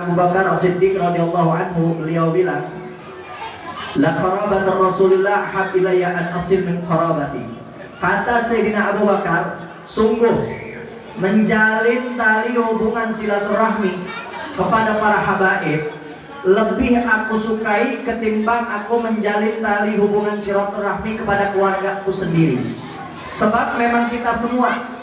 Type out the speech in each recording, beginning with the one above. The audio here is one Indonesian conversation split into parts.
Abu Bakar As-Siddiq radhiyallahu anhu, beliau bilang, la qarabatur Rasulillah hab ilayya an asil min qarabati. Kata Sayyidina Abu Bakar, sungguh menjalin tali hubungan silaturahmi kepada para habaib lebih aku sukai ketimbang aku menjalin tali hubungan silaturahmi kepada keluargaku sendiri. Sebab memang kita semua,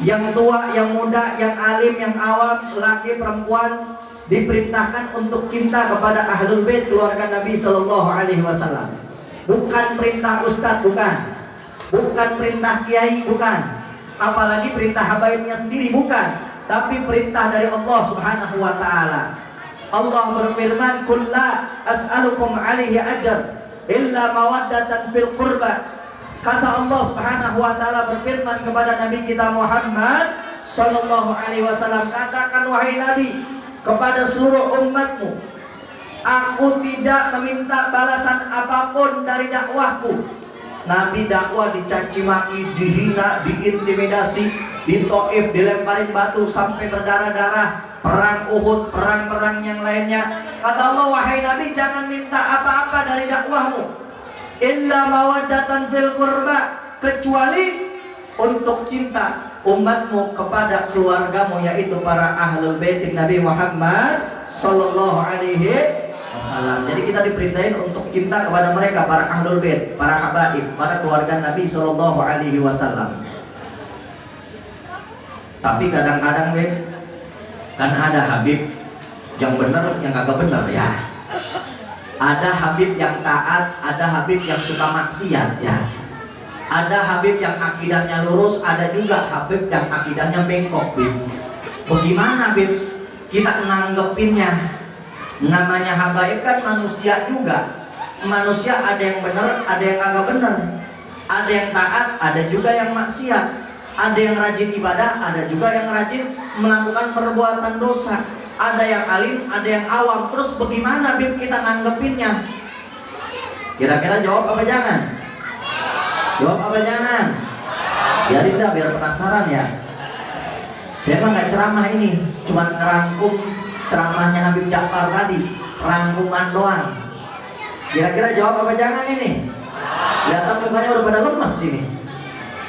yang tua, yang muda, yang alim, yang awam, laki, perempuan, diperintahkan untuk cinta kepada ahlul bait keluarga Nabi Shallallahu Alaihi Wasallam. Bukan perintah ustadz, bukan perintah kiai, bukan, apalagi perintah habaibnya sendiri, bukan, tapi perintah dari Allah Subhanahu Wa Taala. Allah berfirman, "Qul la as'alukum 'alaihi ajr illa mawaddatan fil qurba." Kata Allah Subhanahu Wa Taala berfirman kepada Nabi kita Muhammad Sallallahu Alaihi Wasallam, katakan wahai Nabi kepada seluruh umatmu, aku tidak meminta balasan apapun dari dakwahku. Nabi dakwah dicaci maki, dihina, diintimidasi, di Taif dilemparin batu sampai berdarah-darah, perang Uhud, perang-perang yang lainnya. Kata Allah, wahai Nabi, jangan minta apa-apa dari dakwahmu, illa mawaddatan fil qurba, kecuali untuk cinta umatmu kepada keluargamu, yaitu para ahlul bait Nabi Muhammad Sallallahu Alaihi Wasallam. Jadi kita diperintahin untuk cinta kepada mereka, para ahlul bait, para habaib, para keluarga Nabi Sallallahu Alaihi Wasallam. Tapi kadang-kadang kan ada habib yang benar, yang kagak benar ya. Ada habib yang taat, ada habib yang suka maksiat ya. Ada habib yang akidahnya lurus, ada juga habib yang akidahnya bengkok, Bib. Bagaimana, Bib, kita nanggepinnya? Namanya habaib kan manusia juga. Manusia ada yang benar, ada yang kagak benar. Ada yang taat, ada juga yang maksiat. Ada yang rajin ibadah, ada juga yang rajin melakukan perbuatan dosa. Ada yang alim, ada yang awam. Terus bagaimana, Bib, kita nanggepinnya? Kira-kira jawab apa jangan? Jawab apa jangan? Biarin dah, biar penasaran ya. Saya mah nggak ceramah ini, cuma ngerangkum ceramahnya Habib Ja'far tadi, rangkuman doang. Kira-kira jawab apa jangan ini? Kelihatan mukanya udah pada lemes ini.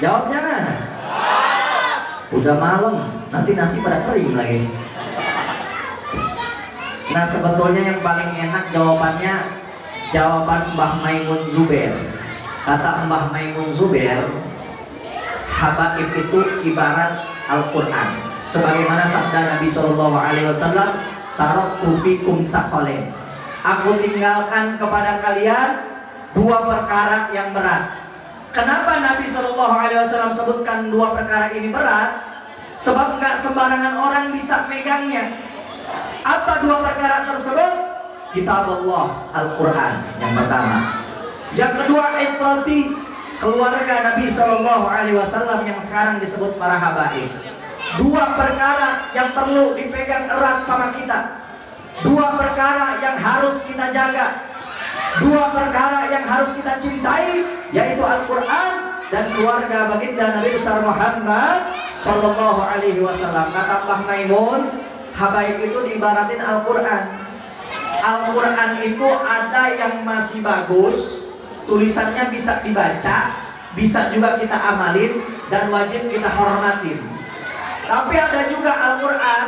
Jawab jangan? Udah malam, nanti nasi pada kering lagi. Nah, sebetulnya yang paling enak jawabannya jawaban Mbah Maimun Zubair. Kata Mbah Maimun Zubair, habaib itu ibarat Al-Quran. Sebagaimana sabda Nabi Shallallahu Alaihi Wasallam, taraktu fikum taqalain. Aku tinggalkan kepada kalian dua perkara yang berat. Kenapa Nabi Shallallahu Alaihi Wasallam sebutkan dua perkara ini berat? Sebab nggak sembarangan orang bisa megangnya. Apa dua perkara tersebut? Kitab Allah, Al-Quran yang pertama. Yang kedua, itrati, keluarga Nabi Shallallahu Alaihi Wasallam yang sekarang disebut para habaib. Dua perkara yang perlu dipegang erat sama kita. Dua perkara yang harus kita jaga. Dua perkara yang harus kita cintai, yaitu Al-Quran dan keluarga baginda Nabi besar Muhammad Sallallahu Alaihi Wasallam. Kata Mbah Maimun, habaib itu diibaratin Al-Quran. Al-Quran itu ada yang masih bagus, tulisannya bisa dibaca, bisa juga kita amalin, dan wajib kita hormatin. Tapi ada juga Al-Quran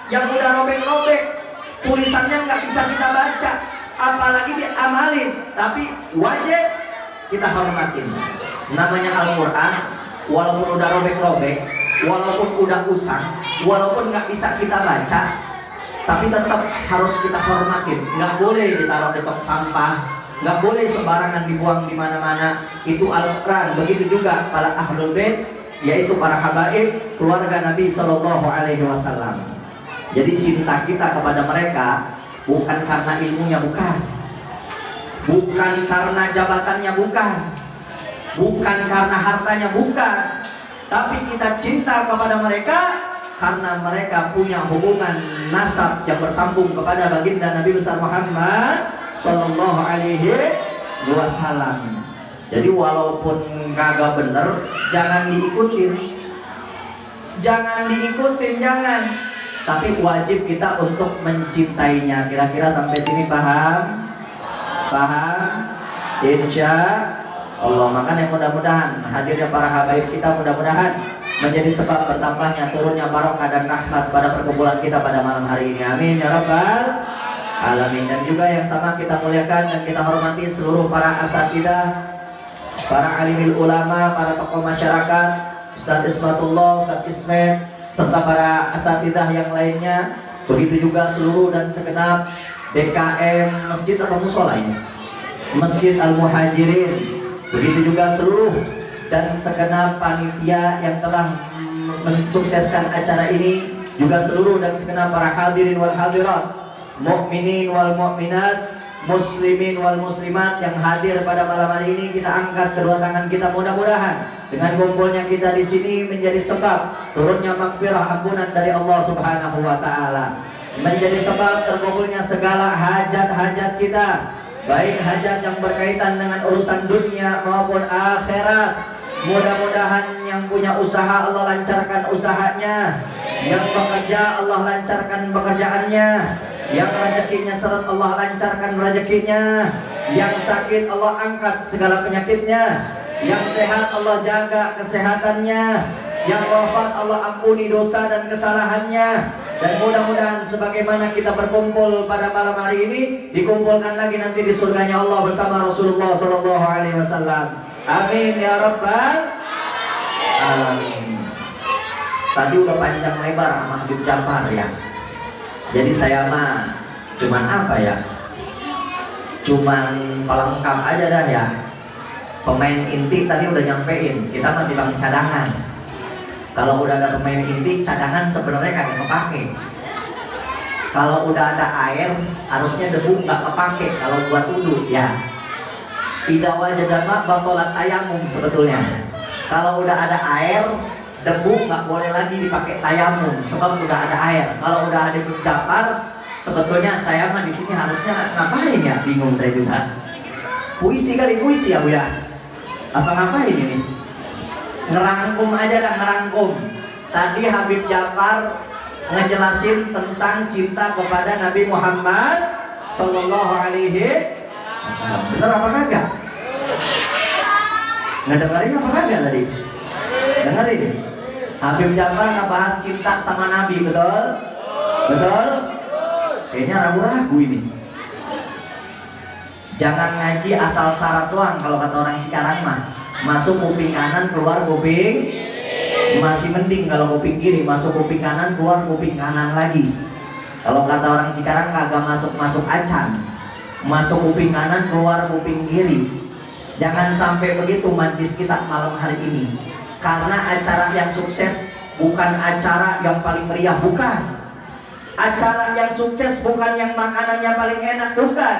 yang udah robek-robek, tulisannya nggak bisa kita baca, apalagi diamalin, tapi wajib kita hormatin. Namanya Al-Quran, walaupun udah robek-robek, walaupun udah usang, walaupun nggak bisa kita baca, tapi tetap harus kita hormatin. Nggak boleh ditaruh di tong sampah, nggak boleh sembarangan dibuang di mana-mana. Itu Al-Quran. Begitu juga para ahlul bait, yaitu para habaib, keluarga Nabi Shallallahu Alaihi Wasallam. Jadi cinta kita kepada mereka bukan karena ilmunya, bukan karena jabatannya, bukan karena hartanya, bukan. Tapi kita cinta kepada mereka karena mereka punya hubungan nasab yang bersambung kepada baginda Nabi besar Muhammad Sallallahu Alaihi Wasallam. Jadi walaupun kagak bener, jangan diikutin, jangan. tapi wajib kita untuk mencintainya. Kira-kira sampai sini paham? Paham? Insya Allah. Makanya mudah-mudahan hadirnya para habaib kita mudah-mudahan menjadi sebab bertambahnya turunnya barokah dan rahmat pada perkumpulan kita pada malam hari ini. Amin ya rabbal alamin. Dan juga yang sama kita muliakan dan kita hormati seluruh para asatidzah, para alimil ulama, para tokoh masyarakat, Ustadz Ismatullah, Ustadz Ismet, serta para asatidzah yang lainnya. Begitu juga seluruh dan segenap DKM Masjid atau Musola ini, Masjid Al-Muhajirin. Begitu juga seluruh dan segenap panitia yang telah mensukseskan acara ini, juga seluruh dan segenap para hadirin wal hadirat, mukminin wal mukminat, muslimin wal muslimat yang hadir pada malam hari ini. Kita angkat kedua tangan kita, mudah-mudahan dengan kumpulnya kita di sini menjadi sebab turunnya maghfirah, ampunan dari Allah Subhanahu wa taala, menjadi sebab terkabulnya segala hajat-hajat kita, baik hajat yang berkaitan dengan urusan dunia maupun akhirat. Mudah-mudahan yang punya usaha Allah lancarkan usahanya, yang bekerja Allah lancarkan pekerjaannya, yang rezekinya seret Allah lancarkan rezekinya, yang sakit Allah angkat segala penyakitnya, yang sehat Allah jaga kesehatannya, yang wafat Allah ampuni dosa dan kesalahannya. Dan mudah-mudahan sebagaimana kita berkumpul pada malam hari ini, dikumpulkan lagi nanti di surganya Allah bersama Rasulullah Shallallahu Alaihi Wasallam. Amin ya rabbal alamin. Tadi udah panjang lebar sama Habib Jafar ya. Jadi saya mah cuman apa ya, cuman pelengkap aja dah ya. Pemain inti tadi udah nyampein, kita mah timbang cadangan. Kalau udah ada pemain inti, cadangan sebenarnya kagak kepake. Kalau udah ada air, harusnya debu nggak kepake kalau buat wudhu ya. Tidak wajah mak batolat tayamum sebetulnya. Kalau udah ada air, debu nggak boleh lagi dipakai tayamum sebab udah ada air. Kalau udah ada Habib Jafar, sebetulnya saya mah di sini harusnya ngapain ya? Bingung saya juga. Puisi kali, puisi ya Bu ya. Apa ngapain ini? Ngerangkum aja dah, ngerangkum. Tadi Habib Jafar ngejelasin tentang cinta kepada Nabi Muhammad Sallallahu Alaihi Wasallam. Bener apa kagak? Ngedengerin apa kagak tadi? Dengerin. Habib Jafar ngebahas cinta sama Nabi, betul? Betul? Kayaknya ragu-ragu ini. Jangan ngaji asal syarat doang kalau kata orang Cikarang mah. Masuk kuping kanan, keluar kuping. Masih mending kalau kuping kiri, masuk kuping kanan, keluar kuping kanan lagi. Kalau kata orang Cikarang kagak masuk-masuk acan. Masuk kuping kanan, keluar kuping kiri. Jangan sampai begitu majlis kita malam hari ini. Karena acara yang sukses bukan acara yang paling meriah, bukan. Acara yang sukses bukan yang makanannya paling enak, bukan.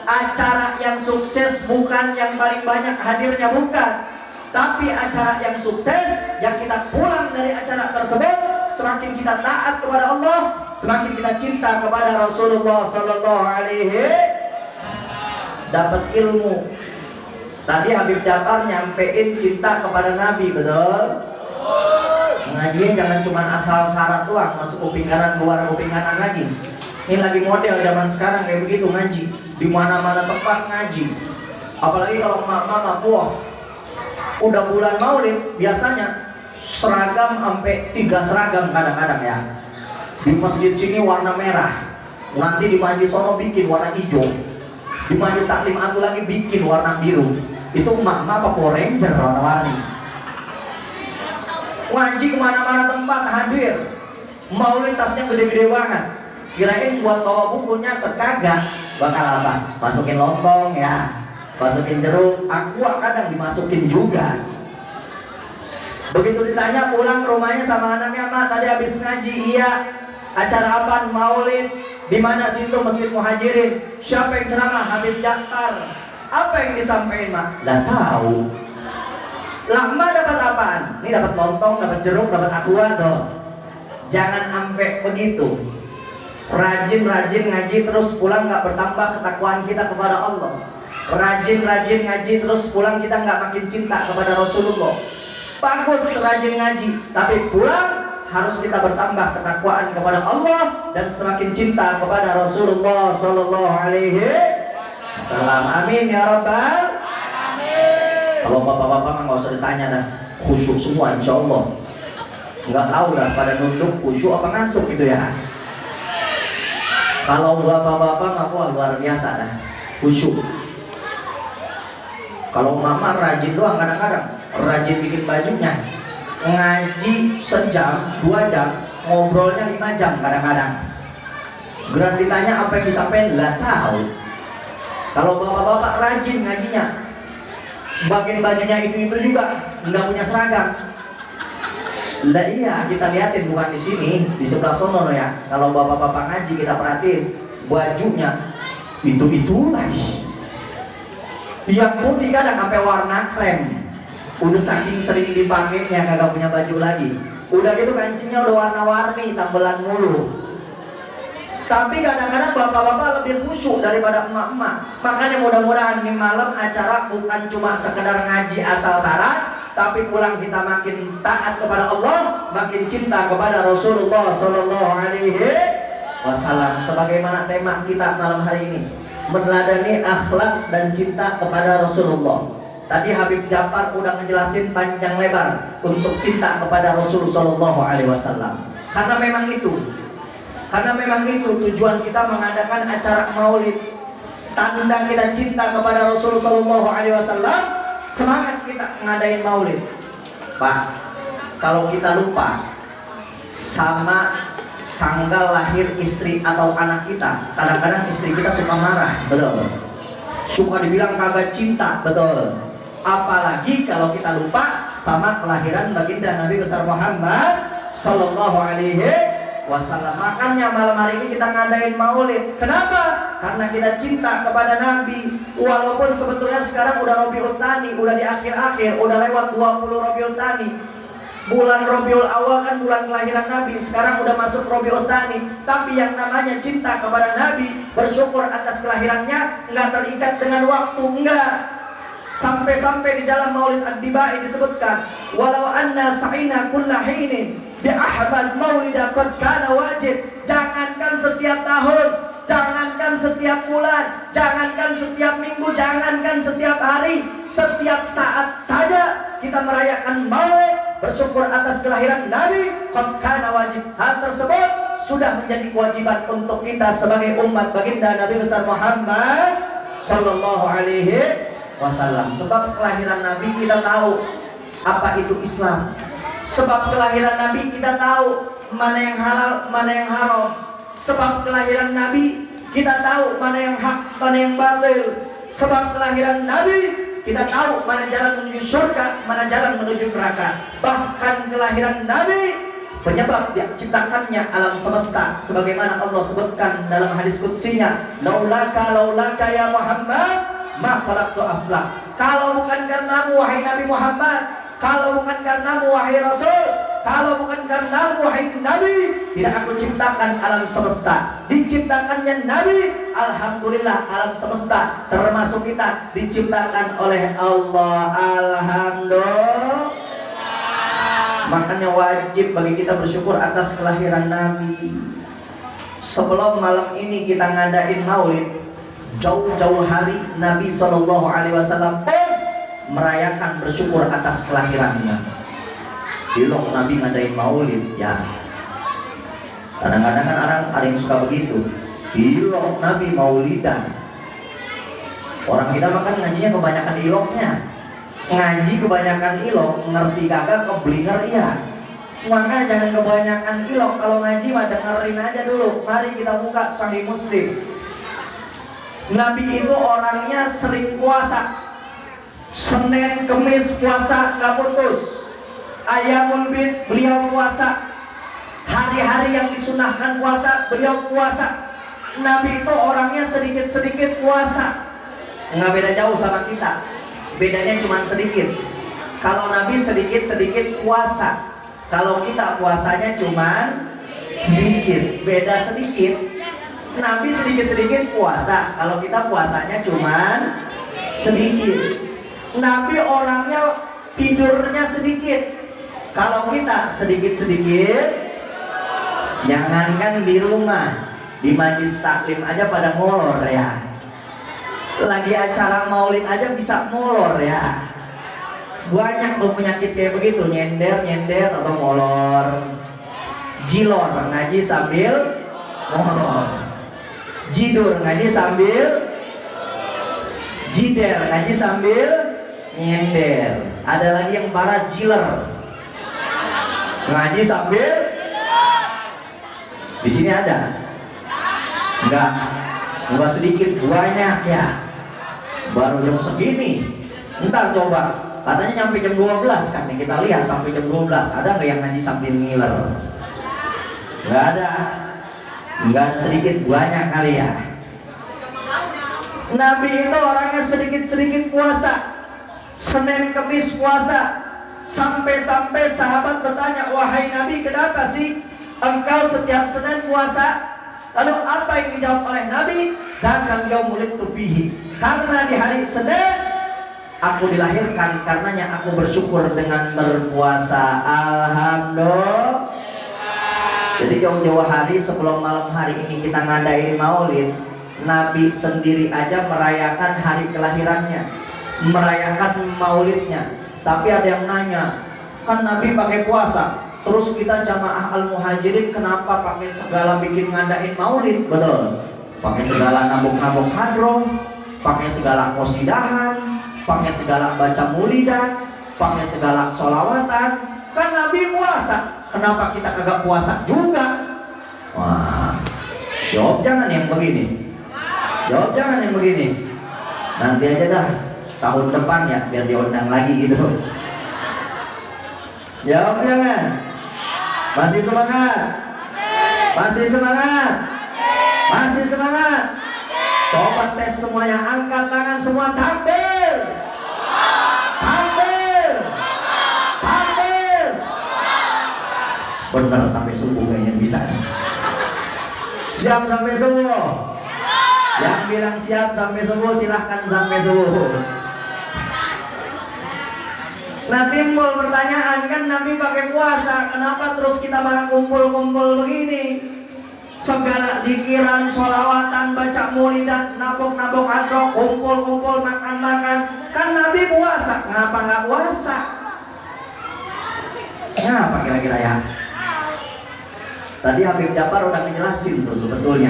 Acara yang sukses bukan yang paling banyak hadirnya, bukan. Tapi acara yang sukses, yang kita pulang dari acara tersebut, semakin kita taat kepada Allah, semakin kita cinta kepada Rasulullah Sallallahu Alaihi Wasallam. Dapat ilmu. Tadi Habib Jafar nyampein cinta kepada Nabi, betul? Ngajiin jangan cuma asal syarat doang, masuk kuping kanan, keluar kuping kanan lagi. Ini lagi model zaman sekarang kayak begitu ngaji. Di mana-mana tempat ngaji. Apalagi kalau mama buah. Udah bulan Maulid biasanya seragam sampai 3 seragam kadang-kadang ya. Di masjid sini warna merah. Nanti di majlis sono bikin warna hijau. Di majlis taklim aku lagi bikin warna biru. Itu emak-emak apa Power Ranger warna-warni. Ngaji kemana-mana tempat hadir. Maulid tasnya gede-gede banget. Kirain buat bawa bukunya kagak. Bakal apa? Masukin lontong ya, masukin jeruk, aqua kadang dimasukin juga. Begitu ditanya pulang ke rumahnya sama anaknya, "Mak, tadi habis ngaji." "Iya." "Acara apa?" "Maulid." "Di mana situ?" "Masjid Muhajirin." "Siapa yang ceramah?" "Habib Jafar." "Apa yang disampaikan, Mak?" "Lah tahu." "Lah Mak dapat apaan?" "Ini dapat lontong, dapat jeruk, dapat aqua tuh." Jangan sampai begitu. Rajin-rajin ngaji terus pulang nggak bertambah ketakwaan kita kepada Allah. Rajin-rajin ngaji terus pulang kita nggak makin cinta kepada Rasulullah. Bagus rajin ngaji, tapi pulang harus kita bertambah ketakwaan kepada Allah dan semakin cinta kepada Rasulullah Sallallahu Alaihi Wasallam. Amin ya Rabbal Alamin. Kalau bapak-bapak mah nggak usah ditanya dah, khusyuk semua insya Allah. Nggak tahu dah pada nunduk khusyuk apa ngantuk gitu ya. Kalau bapak-bapak mah wah luar biasa dah, khusyuk. Kalau mama rajin doang, kadang-kadang rajin bikin bajunya, ngaji sejam, 2 jam, ngobrolnya 5 jam kadang-kadang. Geran ditanya apa yang disampaikan, lah tahu. Kalau bapak-bapak rajin ngajinya, bagian bajunya itu juga, nggak punya seragam. Lah iya, kita liatin bukan di sini, di sebelah sono ya. Kalau bapak-bapak ngaji kita perhatiin, bajunya itu lagi. Yang putih kadang sampai warna krem. Udah saking sering dipakainya kagak punya baju lagi. Udah gitu kancingnya udah warna-warni, tambelan mulu. Tapi kadang-kadang bapak-bapak lebih khusyuk daripada emak-emak. Makanya mudah-mudahan di malam acara bukan cuma sekedar ngaji asal syarat, tapi pulang kita makin taat kepada Allah, makin cinta kepada Rasulullah Sallallahu Alaihi Wasallam. Sebagaimana tema kita malam hari ini, meneladani akhlak dan cinta kepada Rasulullah. Tadi Habib Ja'far udah ngejelasin panjang lebar untuk cinta kepada Rasul Sallallahu Alaihi Wasallam. Karena memang itu tujuan kita mengadakan acara maulid. Tanda kita cinta kepada Rasul Sallallahu Alaihi Wasallam, semangat kita ngadain maulid. Pak, kalau kita lupa sama tanggal lahir istri atau anak kita, kadang-kadang istri kita suka marah, betul. Suka dibilang kagak cinta, betul. Apalagi kalau kita lupa sama kelahiran baginda Nabi besar Muhammad Sallallahu Alaihi Wasallam. Makanya malam hari ini kita ngadain maulid. Kenapa? Karena kita cinta kepada Nabi. Walaupun sebetulnya sekarang udah Rabiul Tsani, udah di akhir-akhir, udah lewat 20 Rabiul Tsani. Bulan Rabiul Awal kan bulan kelahiran Nabi, sekarang udah masuk Rabiul Tsani. Tapi yang namanya cinta kepada Nabi, bersyukur atas kelahirannya, nggak terikat dengan waktu, enggak. Sampai-sampai di dalam Maulid Ad-Dibai disebutkan, walau anna sa'ina kulla hinin bi ahmad maulida qad kana wajib. Jangankan setiap tahun, jangankan setiap bulan, jangankan setiap minggu, jangankan setiap hari, setiap saat saja kita merayakan maulid, bersyukur atas kelahiran Nabi, qad kana wajib. Hal tersebut sudah menjadi kewajiban untuk kita sebagai umat baginda Nabi besar Muhammad Sallallahu Alaihi Wasallam. Sebab kelahiran Nabi kita tahu apa itu Islam. Sebab kelahiran Nabi kita tahu mana yang halal, mana yang haram. Sebab kelahiran Nabi kita tahu mana yang hak, mana yang batil. Sebab kelahiran Nabi kita tahu mana jalan menuju surga, mana jalan menuju neraka. Bahkan kelahiran Nabi penyebab diciptakannya alam semesta, sebagaimana Allah sebutkan dalam hadis qudsinya, laulaka ya Muhammad ma khalaqtu aflak. Kalau bukan karenamu wahai Nabi Muhammad, kalau bukan karenamu wahai Rasul, kalau bukan karenamu wahai Nabi, tidak aku ciptakan alam semesta. Diciptakannya Nabi, alhamdulillah alam semesta termasuk kita diciptakan oleh Allah. Alhamdulillah. Makanya wajib bagi kita bersyukur atas kelahiran Nabi. Sebelum malam ini kita ngadain maulid, jauh-jauh hari Nabi Sallallahu Alaihi Wasallam merayakan bersyukur atas kelahirannya. Dilong Nabi ngadain maulid ya. Kadang-kadang kan ada yang suka begitu. Dilong Nabi maulidan. Orang kita makan ngajinya kebanyakan iloknya. Ngaji kebanyakan ilok, ngerti kagak keblinger ya. Makanya jangan kebanyakan ilok. Kalau ngaji mah dengerin aja dulu. Mari kita buka Sahih Muslim. Nabi itu orangnya sering puasa. Senin, Kemis puasa nggak putus. Ayamul Bid beliau puasa. Hari-hari yang disunahkan puasa beliau puasa. Nabi itu orangnya sedikit-sedikit puasa. Nggak beda jauh sama kita. Bedanya cuma sedikit. Kalau Nabi sedikit-sedikit puasa. Kalau kita puasanya cuma sedikit. Beda sedikit. Nabi sedikit-sedikit puasa, kalau kita puasanya cuman sedikit. Nabi orangnya tidurnya sedikit. Kalau kita sedikit-sedikit, jangankan di rumah, di majlis taklim aja pada molor ya. Lagi acara maulid aja bisa molor ya. Banyak tuh penyakit kayak begitu, nyender atau molor. Jilor, ngaji sambil molor. Jidur, ngaji sambil jider, ngaji sambil nyender. Ada lagi yang para jiler, ngaji sambil. Di sini ada? Enggak sedikit, banyak ya. Baru jam segini. Ntar coba, katanya nyampe jam 12 kan nih, kita lihat sampai jam 12. Ada nggak yang ngaji sambil ngiler? Nggak ada sedikit, banyak kali ya. Nabi itu orangnya sedikit-sedikit puasa. Senin Kemis puasa. Sampai-sampai sahabat bertanya, wahai Nabi, kenapa sih engkau setiap Senin puasa? Lalu apa yang dijawab oleh Nabi? Dzakal yaumul fihi. Karena di hari Senin aku dilahirkan, karenanya aku bersyukur dengan berpuasa. Alhamdulillah. Jadi jauh-jauh hari sebelum malam hari ini kita ngadain maulid, Nabi sendiri aja merayakan hari kelahirannya, merayakan maulidnya. Tapi ada yang nanya, kan Nabi pakai puasa, terus kita jamaah al-muhajirin kenapa pakai segala bikin ngadain maulid? Betul, pakai segala nabok-nabok hadroh, pakai segala qosidahan, pakai segala baca mulidan, pakai segala sholawatan. Kan Nabi puasa, kenapa kita kagak puasa juga? Wah, jawab jangan yang begini. Jawab jangan yang begini. Nanti aja dah, tahun depan ya, biar diundang lagi gitu. Jawab jangan. Masih semangat? Masih semangat? Masih semangat? Coba tes semuanya, angkat tangan semua, takbir. Takbir. Takbir. Bener sampai subuh kayaknya bisa. Siap sampai subuh? Yang bilang siap sampai subuh silahkan sampai subuh. Nah, timbul pertanyaan, kan Nabi pakai puasa, kenapa terus kita malah kumpul-kumpul begini? Segala zikiran, sholawatan, baca mulidan, nabok-nabok hadroh, kumpul-kumpul, makan-makan. Kan Nabi puasa, ngapa nggak puasa? Ngapa kira-kira ya? Tadi Habib Jafar udah ngejelasin tuh sebetulnya.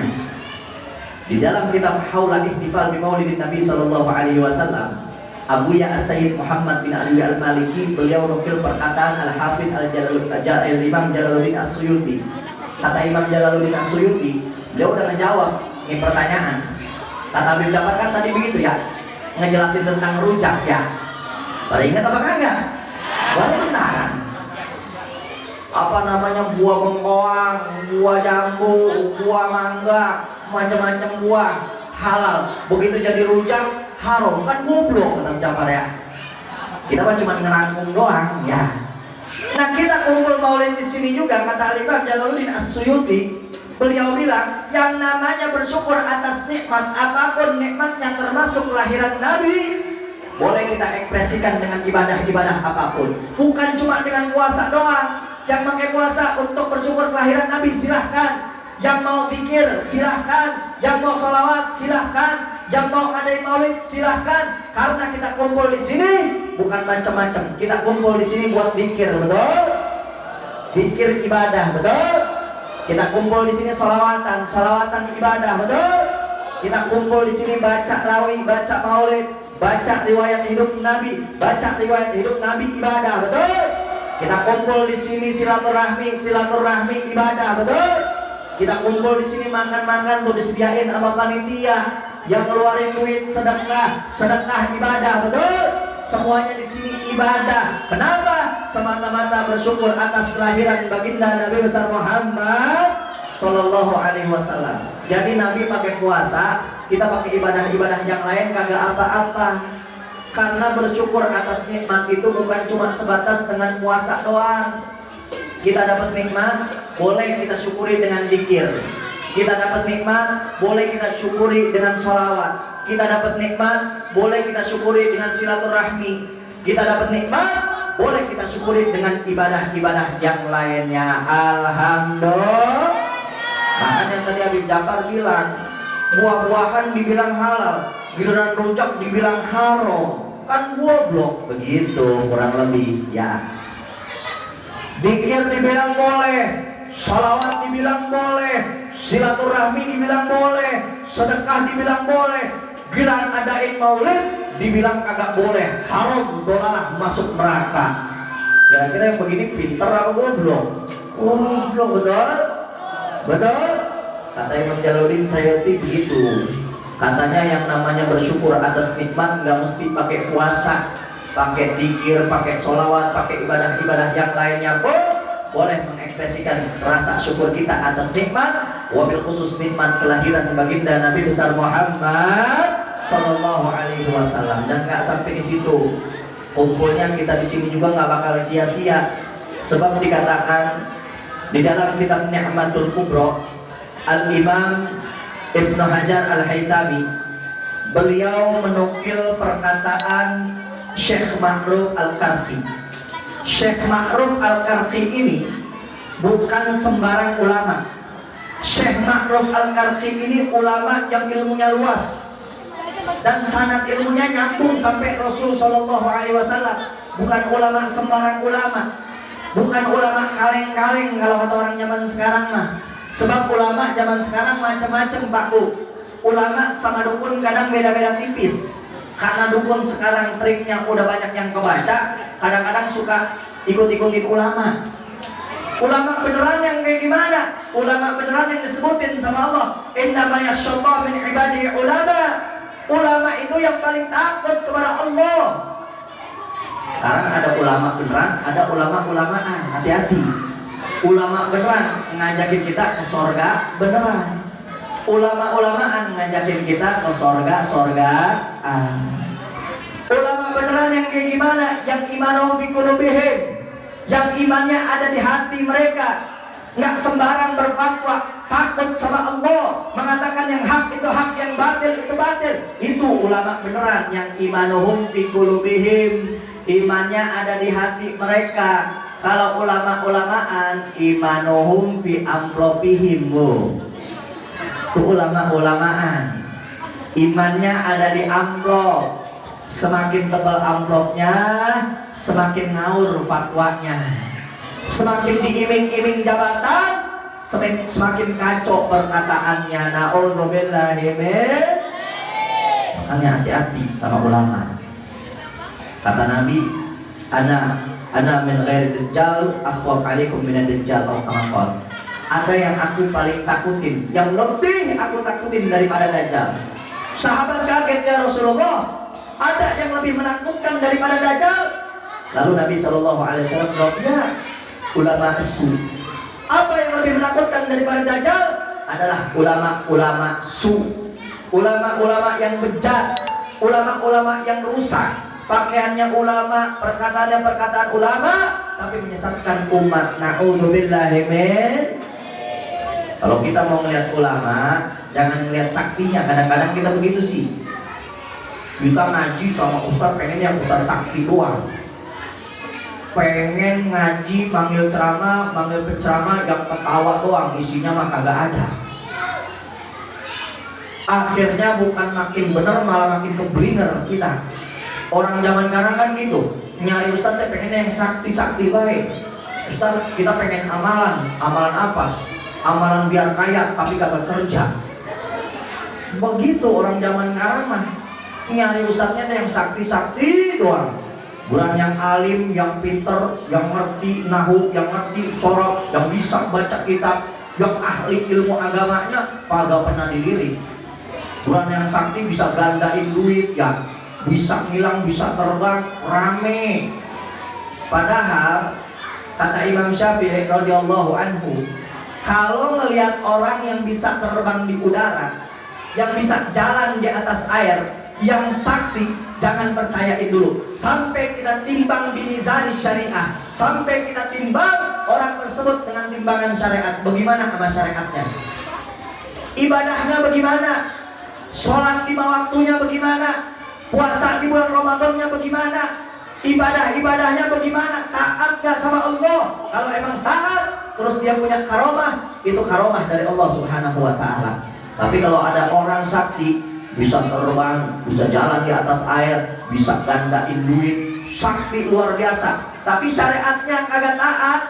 Di dalam kitab Haula Ihtifal bi Maulidin Nabi sallallahu alaihi wasallam, Abu Ya As-Sayyid Muhammad bin Ali Al-Maliki beliau nukil perkataan Al-Hafidz Al-Imam Jalaluddin As-Suyuti. Kata Imam Jalaluddin As-Suyuti, beliau udah ngejawab ini pertanyaan. Kata Habib Jafar kan tadi begitu ya, ngejelasin tentang rujak ya. Pada ingat apa kagak? Baru bentar. Apa namanya, buah bengkoang, buah jambu, buah mangga, macam-macam buah halal. Begitu jadi rujak haram, kan goblok kata Jafar ya. Kita mah cuma ngerangkum doang ya. Nah, kita kumpul maulid di sini juga, kata Imam Jalaluddin As-Suyuti, beliau bilang yang namanya bersyukur atas nikmat apapun nikmatnya, termasuk kelahiran Nabi, boleh kita ekspresikan dengan ibadah-ibadah apapun, bukan cuma dengan puasa doang. Yang pakai puasa untuk bersyukur kelahiran Nabi silahkan, yang mau zikir silahkan, yang mau sholawat silahkan, yang mau ngadain maulid silahkan. Karena kita kumpul di sini bukan macam-macam, kita kumpul di sini buat zikir, betul? Zikir ibadah, betul? Kita kumpul di sini sholawatan ibadah, betul? Kita kumpul di sini baca rawi, baca maulid, baca riwayat hidup Nabi, ibadah, betul? Kita kumpul di sini silaturahmi ibadah, betul? Kita kumpul di sini makan-makan tuh disediain sama panitia, yang ngeluarin duit sedekah ibadah, betul? Semuanya di sini ibadah. Kenapa? Semata-mata bersyukur atas kelahiran baginda Nabi besar Muhammad Sallallahu Alaihi Wasallam. Jadi Nabi pakai puasa, kita pakai ibadah-ibadah yang lain kagak apa-apa. Karena bersyukur atas nikmat itu bukan cuma sebatas dengan puasa doang. Kita dapat nikmat, boleh kita syukuri dengan zikir. Kita dapat nikmat, boleh kita syukuri dengan sholawat. Kita dapat nikmat, boleh kita syukuri dengan silaturahmi. Kita dapat nikmat, boleh kita syukuri dengan ibadah-ibadah yang lainnya. Alhamdulillah. Makanya tadi Habib Jafar bilang, buah-buahan dibilang halal, giliran rujak dibilang haram, kan goblok. Begitu kurang lebih ya. Zikir dibilang boleh, salawat dibilang boleh, silaturahmi dibilang boleh, sedekah dibilang boleh, giliran adain maulid dibilang kagak boleh, haram, dolalah, masuk neraka. Kira-kira yang begini pinter apa goblok? Goblok, betul? Betul? Kata Imam Jalaluddin Sayuti begitu. Katanya yang namanya bersyukur atas nikmat nggak mesti pakai puasa, pakai zikir, pakai sholawat, pakai ibadah-ibadah yang lainnya pun boleh mengekspresikan rasa syukur kita atas nikmat, wabil khusus nikmat kelahiran baginda Nabi besar Muhammad Sallallahu Alaihi Wasallam. Dan nggak sampai di situ, kumpulnya kita di sini juga nggak bakal sia-sia, sebab dikatakan di dalam kitab Ni'matul Kubro, Al-Imam Ibnu Hajar Al-Haytami beliau menukil perkataan Syekh Ma'ruf Al-Karfi. Syekh Ma'ruf Al-Karfi ini bukan sembarang ulama. Syekh Ma'ruf Al-Karfi ini ulama yang ilmunya luas dan sanad ilmunya nyambung sampai Rasul Shallallahu Alaihi Wasallam. Bukan ulama sembarang ulama, bukan ulama kaleng-kaleng kalau kata orang zaman sekarang mah. Sebab ulama zaman sekarang macam-macam Pak Bu. Ulama sama dukun kadang beda-beda tipis. Karena dukun sekarang triknya udah banyak yang kebaca, kadang-kadang suka ikut-ikutin ulama. Ulama beneran yang kayak gimana? Ulama beneran yang disebutin sama Allah, innama yakhsyallaha min ibadihi ulama. Ulama itu yang paling takut kepada Allah. Sekarang ada ulama beneran, ada ulama-ulamaan. Hati-hati. Ulama beneran ngajakin kita ke sorga beneran. Ulama-ulamaan ngajakin kita ke sorga-sorgaan. Ulama beneran yang kayak gimana? Yang imanuhum fi qulubihim, yang imannya ada di hati mereka, nggak sembarang berfatwa, takut sama Allah, mengatakan yang hak itu hak, yang batil itu batil. Itu ulama beneran yang imanuhum fi qulubihim, imannya ada di hati mereka. Kalau ulama-ulamaan imanuhum fi amplopihim, itu ulama-ulamaan imannya ada di amplop. Semakin tebal amplopnya, semakin ngaur fatwanya. Semakin diiming-iming jabatan, semakin kacau perkataannya. Na'udzubillahi min. Makanya hati-hati sama ulama. Kata Nabi, ana min ghairi dajjal akhwaf alaikum min ad-dajjal atau kama qala. Ada yang aku paling takutin, yang lebih aku takutin daripada dajjal. Sahabat kaget, ya Rasulullah, ada yang lebih menakutkan daripada dajjal? Lalu Nabi Shallallahu Alaihi Wasallam jawab, ya, ulama su. Apa yang lebih menakutkan daripada dajjal? Adalah ulama-ulama su, ulama-ulama yang bejat, ulama-ulama yang rusak. Pakaiannya ulama, perkataannya perkataan ulama, tapi menyesatkan umat. Na'udzubillahi min. Kalau kita mau melihat ulama, jangan melihat saktinya. Kadang-kadang kita begitu sih. Kita ngaji sama ustaz, pengen yang ustaz sakti doang. Pengen ngaji, manggil ceramah, manggil penceramah yang ketawa doang, isinya mah kagak ada. Akhirnya bukan makin bener, malah makin keblinger kita. Orang zaman sekarang kan gitu, nyari ustaz teh pengen yang sakti-sakti baik. Ustaz, kita pengen amalan. Amalan apa? Amalan biar kaya tapi kagak kerja. Begitu orang zaman sekarang mah. Nyari ustaznya teh yang sakti-sakti doang. Bukan yang alim, yang pinter, yang ngerti nahu, yang ngerti sorok, yang bisa baca kitab, yang ahli ilmu agamanya kagak pernah dilirik. Bukan yang sakti bisa gandain duit ya, bisa ngilang, bisa terbang, rame. Padahal kata Imam Syafi'i radhiyallahu anhu, kalau melihat orang yang bisa terbang di udara, yang bisa jalan di atas air, yang sakti, jangan percayain dulu. Sampai kita timbang di mizan syariah, sampai kita timbang orang tersebut dengan timbangan syariat. Bagaimana sama syariatnya? Ibadahnya bagaimana? Sholat lima waktunya bagaimana? Puasa di bulan Ramadannya bagaimana? Ibadahnya bagaimana? Taat gak sama Allah? Kalau emang taat, terus dia punya karomah, itu karomah dari Allah Subhanahu wa Ta'ala. Tapi kalau ada orang sakti, bisa terbang, bisa jalan di atas air, bisa gandain duit, sakti luar biasa, tapi syariatnya kagak taat,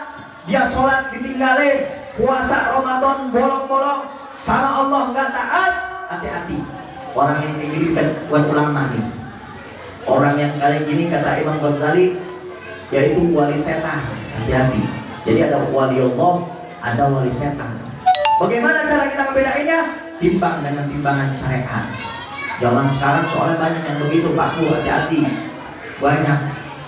dia sholat ditinggalin, puasa Ramadan bolong-bolong, sama Allah nggak taat, hati-hati. Orang yang kayak gini bukan ulama nih. Orang yang kayak gini kata Imam Ghazali, yaitu wali setan. Hati-hati. Jadi ada wali Allah, ada wali setan. Bagaimana cara kita membedainnya? Timbang dengan timbangan syariat. Zaman sekarang soalnya banyak yang begitu, Pak Bu, hati-hati. Banyak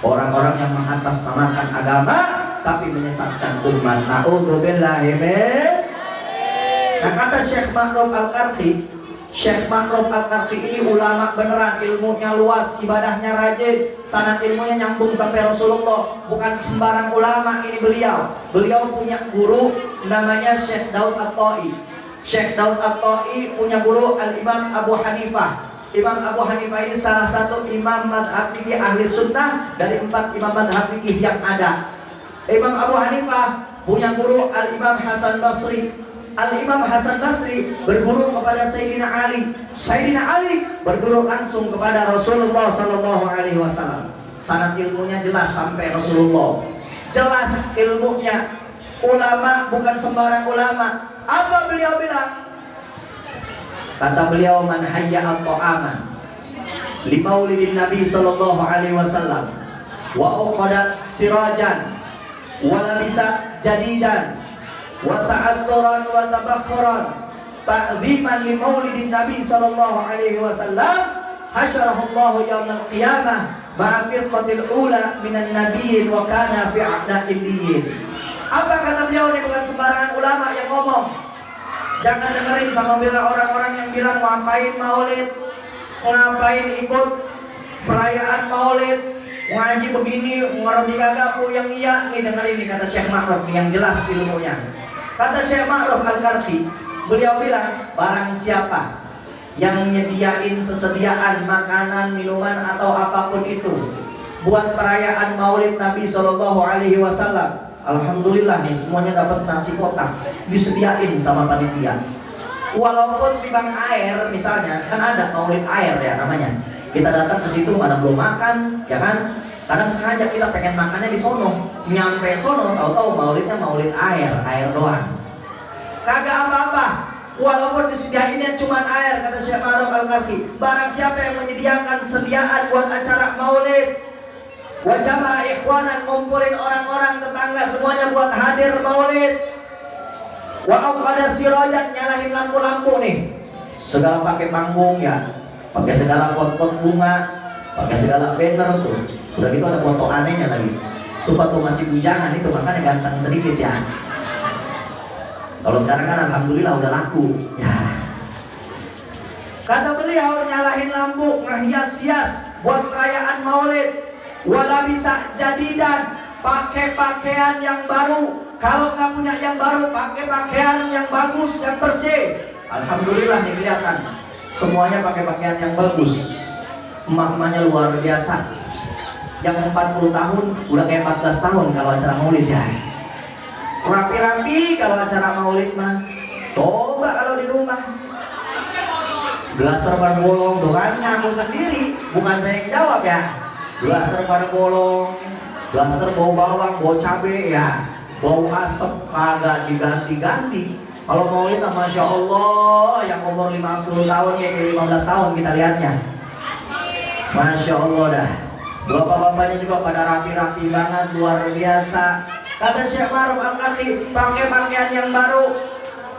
orang-orang yang mengatasnamakan agama tapi menyesatkan umat. Na'udzubillahi min. Nah, kata Syekh Ma'ruf Al-Qarfi, Syekh Ma'ruf Al-Qarfi ini ulama beneran, ilmunya luas, ibadahnya rajin, sanad ilmunya nyambung sampai Rasulullah. Bukan sembarang ulama ini beliau. Beliau punya guru namanya Syekh Daud At-Ta'i. Syekh Daud At-Ta'i punya guru Al-Imam Abu Hanifah. Imam Abu Hanifah ini salah satu imam madhab fikih ahli sunnah dari 4 imam madhab fikih yang ada. Imam Abu Hanifah punya guru Al-Imam Hasan Basri. Al-Imam Hasan Basri berguru kepada Sayyidina Ali. Sayyidina Ali berguru langsung kepada Rasulullah Sallallahu Alaihi Wasallam. Sanad ilmunya jelas sampai Rasulullah. Jelas ilmunya. Ulama bukan sembarang ulama. Apa beliau bilang? Kata beliau, man hayya at-ta'ama li maulidin Nabi Sallallahu Alaihi Wasallam wa uqada sirajan wa labisa jadidan wa ta'atturan wa tabakhuran ta'ziman li maulidin Nabi Sallallahu Alaihi Wasallam hasyarahu Allah yaumal qiyamah ma'a firqatil ula minan nabiyyin wa kana fi a'da'il. Apa kata beliau? Ini bukan sembarangan ulama yang ngomong. Jangan dengerin sama orang-orang yang bilang ngapain maulid, ngapain ikut perayaan maulid, ngaji begini, ngerti kagak yang iya. Nih dengerin nih kata Syekh Ma'ruf yang jelas ilmunya. Kata Syekh Ma'ruf Al-Qarfi, beliau bilang, barang siapa yang nyediain sesediaan makanan, minuman atau apapun itu buat perayaan Maulid Nabi Sallallahu Alaihi Wasallam, alhamdulillah nih semuanya dapat nasi kotak disediain sama panitia. Walaupun timbang air misalnya, kan ada Maulid air ya namanya. Kita datang ke situ mana belum makan, ya kan? Kadang sengaja kita pengen makannya di sono, nyampe sono tahu-tahu maulidnya maulid air doang. Kagak apa-apa, walaupun disediainnya cuma air, kata Syekh Ma'ruf Al-Qarfi. Barang siapa yang menyediakan sediaan buat acara maulid, wajama ikhwanan, ngumpulin orang-orang tetangga semuanya buat hadir maulid, wa auqada sirajan, nyalahin lampu-lampu nih, segala pakai panggung ya, pakai segala pot-pot bunga, pakai segala banner tuh. Udah gitu ada foto anehnya lagi. Tuh foto masih bujangan itu, makanya ganteng sedikit ya. Kalau sekarang kan alhamdulillah udah laku. Ya. Kata beliau, nyalahin lampu, ngehias-hias buat perayaan Maulid. Wala bisa jadidan, pakai pakaian yang baru. Kalau nggak punya yang baru, pakai pakaian yang bagus, yang bersih. Alhamdulillah nih kelihatan. Semuanya pakai pakaian yang bagus. Emak-emaknya luar biasa. Yang 40 tahun udah kayak 14 tahun kalau acara maulid ya. Rapi-rapi kalau acara maulid mah. Coba kalau di rumah blaster pada bolong tuh kan ngaku sendiri, bukan saya yang jawab ya. Blaster pada bolong, blaster bau bawang, bau cabe ya, bau asap kagak diganti-ganti. Kalau maulid Masya Allah, yang umur 50 tahun ya kayak 15 tahun kita lihatnya. Masya Allah dah. Bapak-bapaknya juga pada rapi-rapi banget, luar biasa. Kata Syekh Ma'ruf Al-Qarfi, pakai pakaian yang baru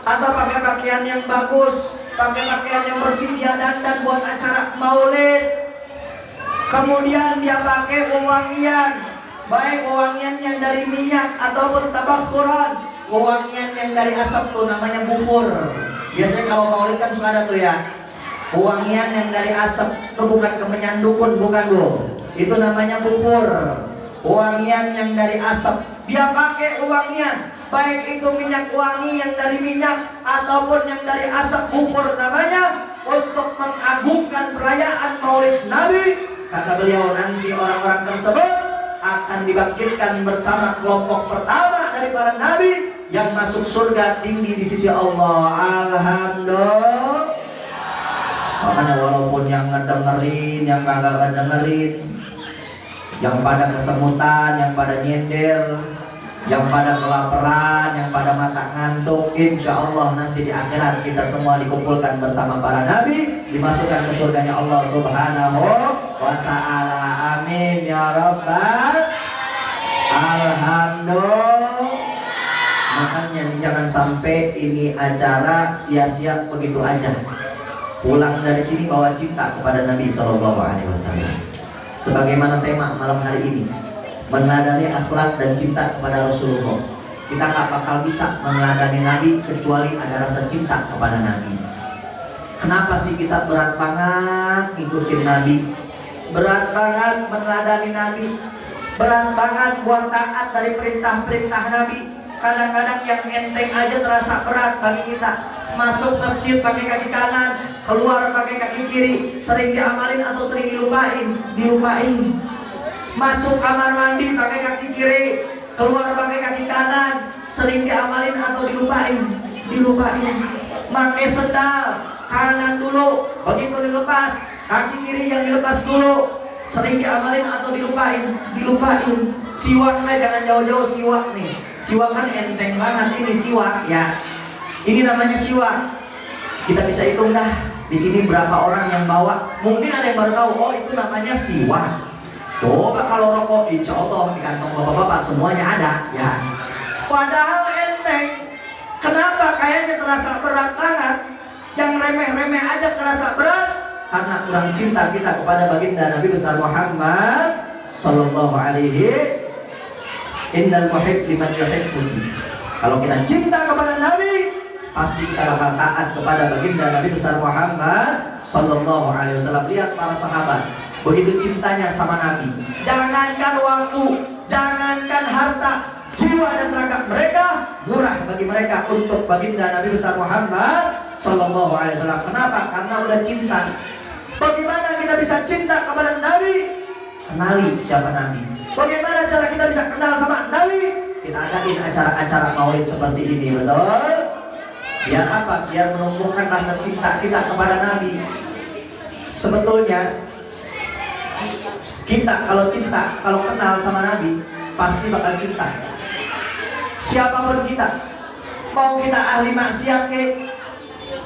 atau pakai pakaian yang bagus, pakai pakaian yang bersih, dia dandan buat acara maulid. Kemudian dia pakai wewangian, baik wewangian yang dari minyak ataupun tabakhuran, wewangian yang dari asap tuh namanya bufur. Biasanya kalau maulid kan suka ada tuh ya, wewangian yang dari asap, itu bukan kemenyan dukun, bukan bro. Itu namanya bufur, wangian yang dari asap. Dia pakai wangian, baik itu minyak wangi yang dari minyak ataupun yang dari asap, bufur namanya, untuk mengagungkan perayaan Maulid Nabi. Kata beliau, nanti orang-orang tersebut akan dibangkitkan bersama kelompok pertama dari para nabi yang masuk surga tinggi di sisi Allah. Alhamdulillah. Makanya walaupun yang ngedengerin, yang kagak ngedengerin, yang pada kesemutan, yang pada nyender, yang pada kelaparan, yang pada mata ngantuk, insya Allah nanti di akhirat kita semua dikumpulkan bersama para nabi, dimasukkan ke surganya Allah Subhanahu wa ta'ala. Amin ya rabbal. Alhamdulillah. Makanya jangan sampai ini acara sia-sia begitu aja. Pulang dari sini bawa cinta kepada Nabi SAW. Sebagaimana tema malam hari ini, meneladani akhlak dan cinta kepada Rasulullah. Kita gak bakal bisa meneladani Nabi kecuali ada rasa cinta kepada Nabi. Kenapa sih kita berat banget ngikutin Nabi, berat banget meneladani Nabi, berat banget buat taat dari perintah-perintah Nabi? Kadang-kadang yang enteng aja terasa berat bagi kita. Masuk masjid pakai kaki kanan, keluar pakai kaki kiri, sering diamalin atau sering dilupain. Masuk kamar mandi pakai kaki kiri, keluar pakai kaki kanan, sering diamalin atau dilupain. Pakai sendal kanan dulu, begitu dilepas kaki kiri yang dilepas dulu, sering diamalin atau dilupain. Siwaknya jangan jauh-jauh siwak nih. Siwak kan enteng banget ini siwak ya. Ini namanya siwak. Kita bisa hitung dah di sini berapa orang yang bawa. Mungkin ada yang baru tahu, oh itu namanya siwak. Coba kalau rokok, insya Allah di kantong bapak-bapak semuanya ada ya. Padahal enteng. Kenapa kayaknya terasa berat banget? Yang remeh-remeh aja terasa berat karena kurang cinta kita kepada baginda Nabi besar Muhammad sallallahu alaihi. Innal muhib liman yuhibbu. Kalau kita cinta kepada Nabi, pasti kita bakal taat kepada baginda Nabi besar Muhammad sallallahu alaihi wasallam. Lihat para sahabat, begitu cintanya sama Nabi. Jangankan waktu, jangankan harta, jiwa dan raga mereka murah bagi mereka untuk baginda Nabi besar Muhammad sallallahu alaihi wasallam. Kenapa? Karena udah cinta. Bagaimana kita bisa cinta kepada Nabi? Kenali siapa Nabi. Bagaimana cara kita bisa kenal sama Nabi? Kita adain acara-acara maulid seperti ini, betul? Biar apa? Biar menumbuhkan rasa cinta kita kepada Nabi. Sebetulnya kita kalau cinta, kalau kenal sama Nabi, pasti bakal cinta. Siapapun kita, mau kita ahli maksiat ke,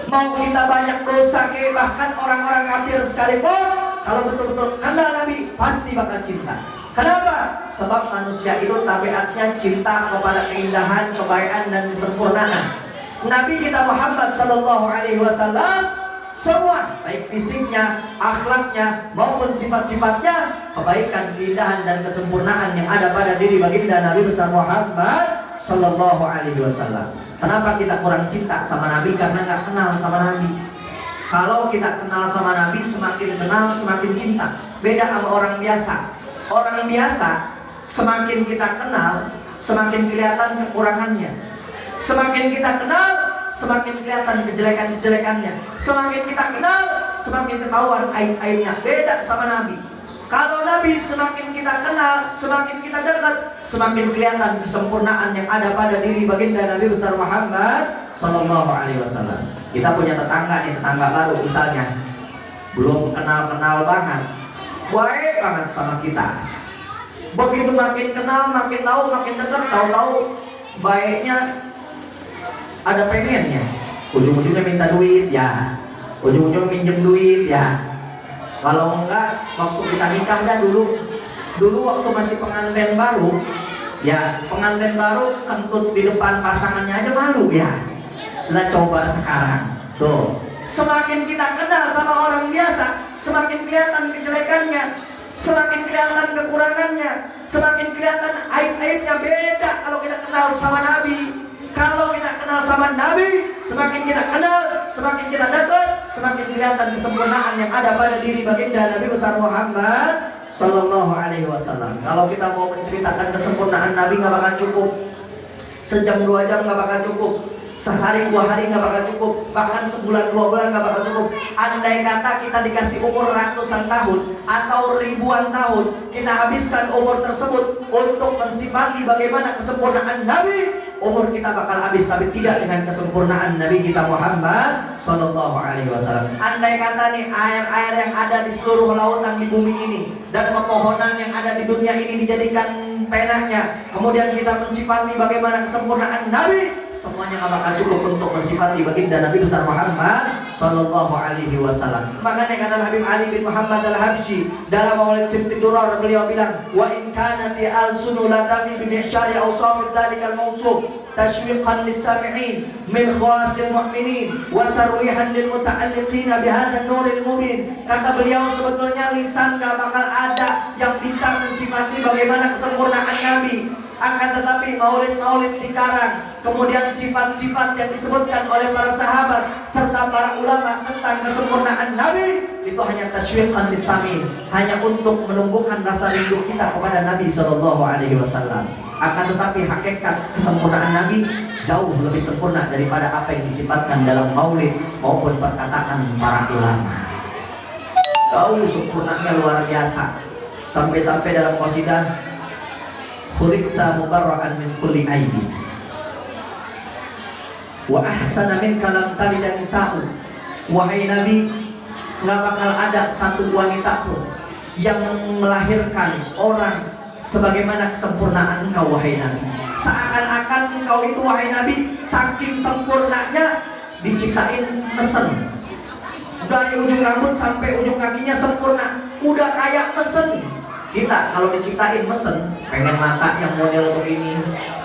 mau kita banyak dosa ke, bahkan orang-orang kafir sekalipun, kalau betul-betul kenal Nabi, pasti bakal cinta. Kenapa? Sebab manusia itu tabiatnya cinta kepada keindahan, kebaikan dan kesempurnaan. Nabi kita Muhammad sallallahu alaihi wasallam semua, baik fisiknya, akhlaknya maupun sifat-sifatnya, kebaikan, keindahan dan kesempurnaan yang ada pada diri baginda Nabi besar Muhammad sallallahu alaihi wasallam. Kenapa kita kurang cinta sama Nabi? Karena nggak kenal sama Nabi. Kalau kita kenal sama Nabi, semakin kenal semakin cinta. Beda sama orang biasa. Orang biasa, semakin kita kenal, semakin kelihatan kekurangannya. Semakin kita kenal, semakin kelihatan kejelekan-kejelekannya. Semakin kita kenal, semakin ketahuan aib-aibnya. Beda sama Nabi. Kalau Nabi semakin kita kenal, semakin kita dekat, semakin kelihatan kesempurnaan yang ada pada diri baginda Nabi besar Muhammad sallallahu alaihi wasallam. Kita punya tetangga nih, tetangga baru misalnya, belum kenal-kenal banget, baik banget sama kita. Begitu makin kenal, makin tahu, makin dekat, tahu-tahu baiknya ada pengennya. Ujung-ujungnya minta duit ya, ujung-ujungnya minjem duit ya. Kalau enggak, waktu kita nikah dah dulu waktu masih pengantin baru ya, pengantin baru kentut di depan pasangannya aja malu ya. Lah coba sekarang tuh, semakin kita kenal sama orang biasa, semakin kelihatan kejelekannya, semakin kelihatan kekurangannya, semakin kelihatan aib-aibnya. Beda kalau kita kenal sama Nabi. Kalau kita kenal sama Nabi, semakin kita kenal, semakin kita dekat, semakin kelihatan kesempurnaan yang ada pada diri baginda Nabi besar Muhammad sallallahu alaihi wasallam. Kalau kita mau menceritakan kesempurnaan Nabi nggak bakal cukup. Sejam 2 jam nggak bakal cukup. Sehari 2 hari nggak bakal cukup, bahkan sebulan 2 bulan nggak bakal cukup. Andai kata kita dikasih umur ratusan tahun atau ribuan tahun, kita habiskan umur tersebut untuk mensifati bagaimana kesempurnaan Nabi, umur kita bakal habis, tapi tidak dengan kesempurnaan Nabi kita Muhammad Sallallahu Alaihi Wasallam. Andai kata nih air-air yang ada di seluruh lautan di bumi ini dan pepohonan yang ada di dunia ini dijadikan penanya, kemudian kita mensifati bagaimana kesempurnaan Nabi, semuanya nggak bakal cukup untuk mensifati baginda Nabi besar Muhammad Sallallahu Alaihi Wasallam. Makanya kata Habib Ali bin Muhammad Al-Habsyi dalam Maulid Sibti Durar, beliau bilang, wa in kanati al-sunu la tabi bi mi'syari awsaf dzalikal mawsuf tashwiqan lis-sami'in min khawasil mu'minin wa tarwihan lil muta'alliqin bi hadzal nuril mubin. Kata beliau, sebetulnya lisan gak bakal ada yang bisa mensifati bagaimana kesempurnaan Nabi, akan tetapi maulid-maulid dikarang, kemudian sifat-sifat yang disebutkan oleh para sahabat serta para ulama tentang kesempurnaan Nabi, itu hanya tasywiqan lis-sami'in, hanya untuk menumbuhkan rasa rindu kita kepada Nabi Sallallahu Alaihi Wasallam. Akan tetapi hakikat kesempurnaan Nabi jauh lebih sempurna daripada apa yang disifatkan dalam maulid maupun perkataan para ulama. Jauh sempurnanya luar biasa. Sampai-sampai dalam qasidah, khuliqta mubarra'an min kulli aibi wa ahsana minka lam talid nisa'u. Wahai Nabi, nggak bakal ada satu wanita pun yang melahirkan orang sebagaimana kesempurnaan engkau wahai Nabi. Seakan-akan engkau itu wahai Nabi saking sempurnanya diciptain mesen, dari ujung rambut sampai ujung kakinya sempurna, udah kayak mesen. Kita kalau diciptain mesen, pengen mata yang model begini,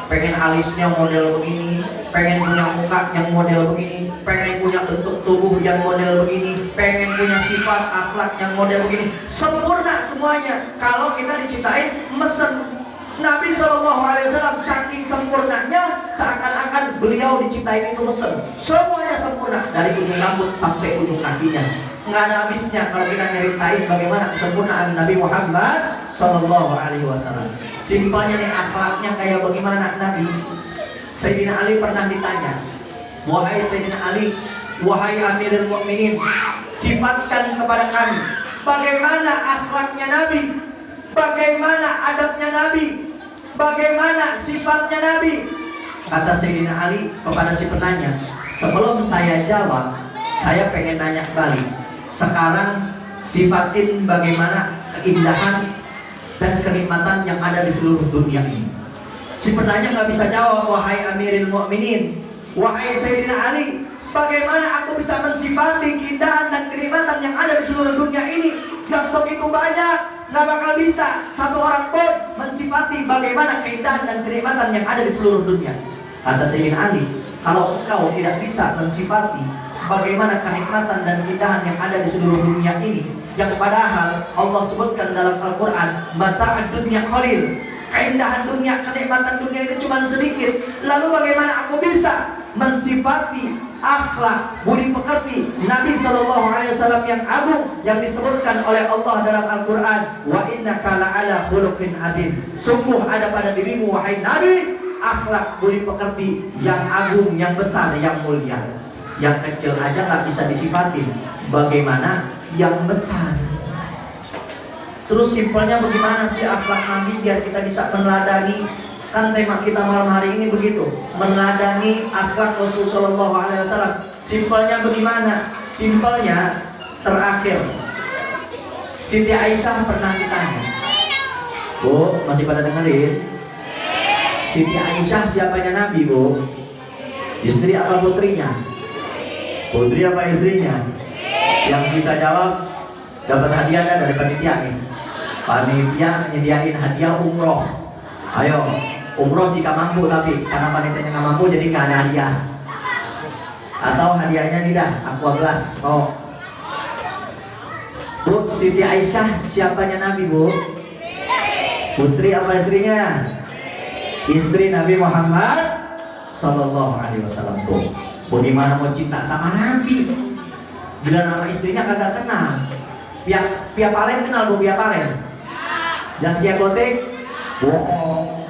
pengen alisnya model begini, pengen punya muka yang model begini, pengen punya bentuk tubuh yang model begini, pengen punya sifat akhlak yang model begini, sempurna semuanya. Kalau kita diciptain mesen, Nabi Shallallahu Alaihi Wasallam saking sempurnanya seakan-akan beliau diciptain itu mesen, semuanya sempurna dari ujung rambut sampai ujung kakinya, nggak ada habisnya kalau kita nyeritain bagaimana kesempurnaan Nabi Muhammad Sallallahu Alaihi Wasallam. Simpelnya nih, akhlaknya kayak bagaimana Nabi. Sayyidina Ali pernah ditanya, wahai Sayyidina Ali, wahai Amirul Mukminin, sifatkan kepada kami bagaimana akhlaknya Nabi, bagaimana adabnya Nabi, bagaimana sifatnya Nabi. Kata Sayyidina Ali kepada si penanya, sebelum saya jawab, saya pengen nanya balik. Sekarang sifatin bagaimana keindahan dan kenikmatan yang ada di seluruh dunia ini. Si penanya nggak bisa jawab, wahai Amirul Mukminin, wahai Sayyidina Ali, bagaimana aku bisa mensifati keindahan dan kenikmatan yang ada di seluruh dunia ini yang begitu banyak, nggak bakal bisa satu orang pun mensifati bagaimana keindahan dan kenikmatan yang ada di seluruh dunia. Kata Sayyidina Ali, kalau engkau tidak bisa mensifati bagaimana kenikmatan dan keindahan yang ada di seluruh dunia ini, yang padahal Allah sebutkan dalam Al-Quran, mata'ad dunya qalil, keindahan dunia, kenikmatan dunia itu cuma sedikit, lalu bagaimana aku bisa mensifati akhlak, budi pekerti Nabi Sallallahu Alaihi Wasallam yang agung, yang disebutkan oleh Allah dalam Al-Quran, wa innaka la'ala khuluqin adzim, sungguh ada pada dirimu wahai Nabi akhlak, budi pekerti yang agung, yang besar, yang mulia. Yang kecil aja nggak bisa disifatin, bagaimana yang besar. Terus simpelnya bagaimana sih akhlak Nabi biar kita bisa meneladani? Kan tema kita malam hari ini begitu, meneladani akhlak Rasul Shallallahu Alaihi Wasallam. Simpelnya bagaimana? Simpelnya terakhir, Siti Aisyah pernah ditanya, Bu, masih pada dengerin? Siti Aisyah siapanya Nabi, Bu? Istri apa putrinya? Putri apa istrinya? Yang bisa jawab dapat hadiah kan dari panitia nih. Panitia nyediain hadiah umroh. Ayo, umroh jika mampu, tapi karena panitianya nggak mampu jadi nggak ada hadiah. Atau hadiahnya nih dah, aqua gelas. Oh, Bu, Siti Aisyah siapanya Nabi, Bu? Putri apa istrinya? Istri Nabi Muhammad Sallallahu Alaihi Wasallam. Tuh, bagaimana mau cinta sama Nabi bila nama istrinya kagak kenal? Pia Palen kenal, Bu? Pia Palen? Zaskia Gotik? Bohong.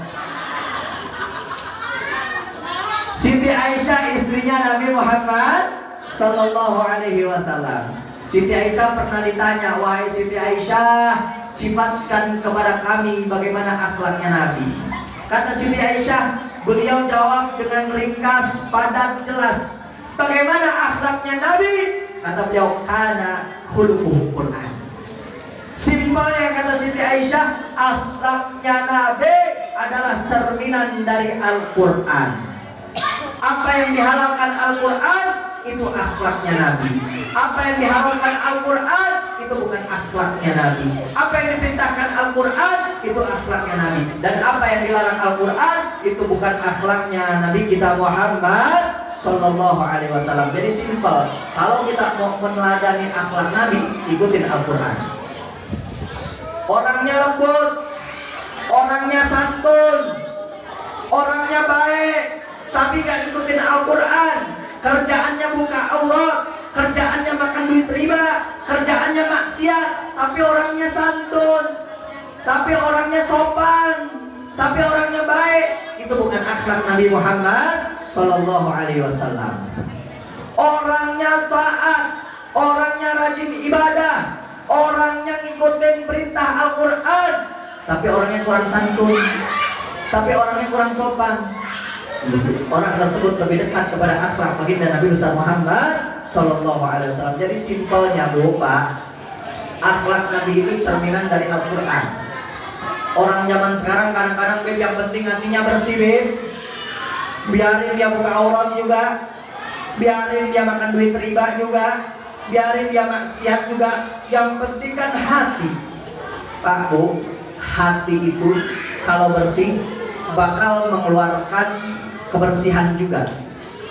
Siti Aisyah istrinya Nabi Muhammad Sallallahu Alaihi Wasallam. Siti Aisyah pernah ditanya, wahai Siti Aisyah, sifatkan kepada kami bagaimana akhlaknya Nabi. Kata Siti Aisyah, beliau jawab dengan ringkas, padat, jelas. Bagaimana akhlaknya Nabi? Kata beliau, kana khuluquhul Quran. Simpelnya kata Siti Aisyah, akhlaknya Nabi adalah cerminan dari Al-Quran. Apa yang dihalalkan Al-Quran itu akhlaknya Nabi. Apa yang diharamkan Al-Quran itu bukan akhlaknya Nabi. Apa yang diperintahkan Al-Quran itu akhlaknya Nabi. Dan apa yang dilarang Al-Quran itu bukan akhlaknya Nabi kita Muhammad Sallallahu Alaihi Wasallam. Jadi simpel. Kalau kita mau meneladani akhlak Nabi, ikutin Al-Quran. Orangnya lembut, orangnya santun, orangnya baik, tapi gak ikutin Al-Quran. Kerjaannya buka aurat, kerjaannya makan duit riba, kerjaannya maksiat, tapi orangnya santun, tapi orangnya sopan, tapi orangnya baik. Itu bukan akhlak Nabi Muhammad Sallallahu Alaihi Wasallam. Orangnya taat, orangnya rajin ibadah, orangnya ngikutin perintah Al-Quran, tapi orangnya kurang santun, tapi orangnya kurang sopan. Orang tersebut lebih dekat kepada akhlak baginda Nabi besar Muhammad Sallallahu Alaihi Wasallam. Jadi simpelnya Bu, Pak, akhlak Nabi itu cerminan dari Al-Quran. Orang zaman sekarang kadang-kadang Beb, yang penting hatinya bersih, Beb. Biarin dia buka aurat juga, biarin dia makan duit riba juga, biarin dia maksiat juga. Yang penting kan hati. Pak Bu, hati itu kalau bersih bakal mengeluarkan kebersihan juga.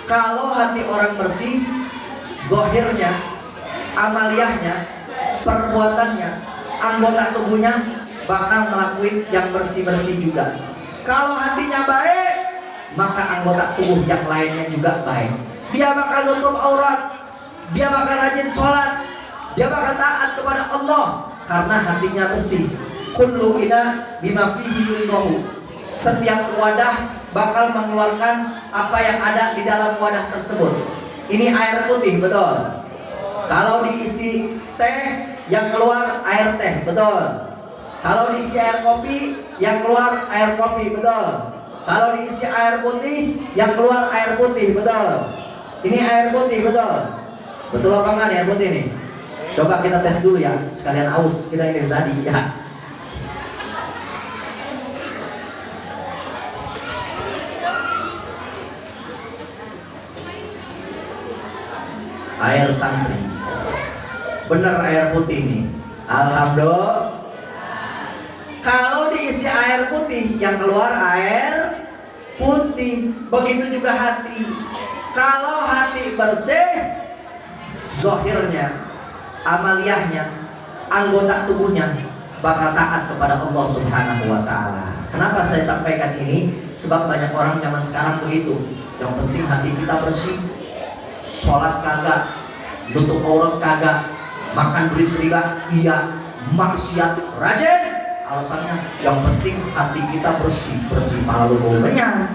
Kalau hati orang bersih, zahirnya, amaliyahnya, perbuatannya, anggota tubuhnya bakal melakukan yang bersih-bersih juga. Kalau hatinya baik, maka anggota tubuh yang lainnya juga baik. Dia bakal nutup aurat, dia bakal rajin sholat, dia bakal taat kepada Allah karena hatinya bersih. Kullu ina bima fihi yulqahu. Setiap wadah bakal mengeluarkan apa yang ada di dalam wadah tersebut. Ini air putih, betul. Kalau diisi teh, yang keluar air teh, betul. Kalau diisi air kopi, yang keluar air kopi, betul. Kalau diisi air putih, yang keluar air putih, betul. Ini air putih, betul. Betul apa enggak nih air putih nih? Coba kita tes dulu ya, sekalian aus kita ini tadi ya. Air santri, bener air putih nih. Alhamdulillah. Kalau diisi air putih, yang keluar air putih. Begitu juga hati. Kalau hati bersih, zahirnya, amaliyahnya, anggota tubuhnya bakal taat kepada Allah Subhanahu wa Ta'ala. Kenapa saya sampaikan ini? Sebab banyak orang zaman sekarang begitu. Yang penting hati kita bersih. Sholat kagak, nutup aurat kagak, makan duit riba iya, maksiat rajin. Alasannya yang penting hati kita bersih, bersih malu baunya.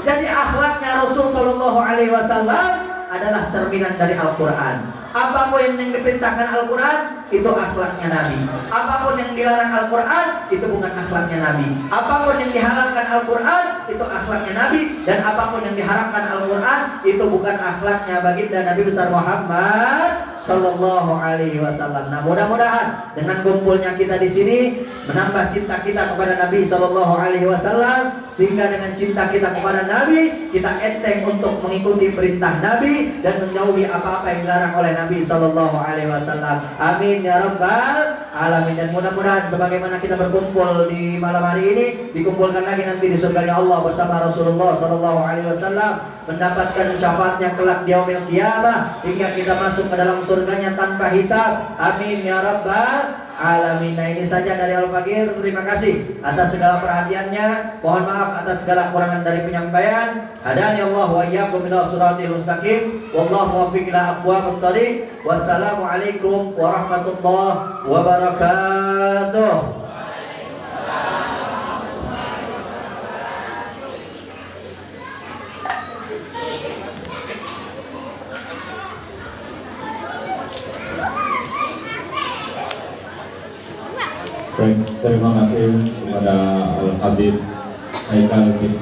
Jadi akhlaknya Rasul Sallallahu Alaihi Wasallam adalah cerminan dari Al-Quran. Apapun yang diperintahkan Al-Quran itu akhlaknya Nabi. Apapun yang dilarang Al-Quran itu bukan akhlaknya Nabi. Apapun yang dihalalkan Al-Quran itu akhlaknya Nabi. Dan apapun yang diharamkan Al-Quran itu bukan akhlaknya baginda Nabi besar Muhammad Sallallahu Alaihi Wasallam. Nah, mudah-mudahan dengan kumpulnya kita di sini menambah cinta kita kepada Nabi Sallallahu Alaihi Wasallam, sehingga dengan cinta kita kepada Nabi kita enteng untuk mengikuti perintah Nabi dan menjauhi apa-apa yang dilarang oleh Nabi Sallallahu Alaihi Wasallam. Amin ya rabbal alamin. Dan mudah-mudahan sebagaimana kita berkumpul di malam hari ini, dikumpulkan lagi nanti di surganya Allah bersama Rasulullah Sallallahu Alaihi Wasallam, mendapatkan syafaatnya kelak di yaumil qiyamah, hingga kita masuk ke dalam surganya tanpa hisab. Amin ya rabbal alamin. Nah, ini saja dari Al-Fakir. Terima kasih atas segala perhatiannya. Mohon maaf atas segala kurangan dari penyampaian. Hadani Allah wa iyyakum ila siratal mustaqim. Wallahu muwaffiq ila aqwamit thoriq. Wassalamualaikum warahmatullahi wabarakatuh. Baik, terima kasih kepada Al Habib Haikal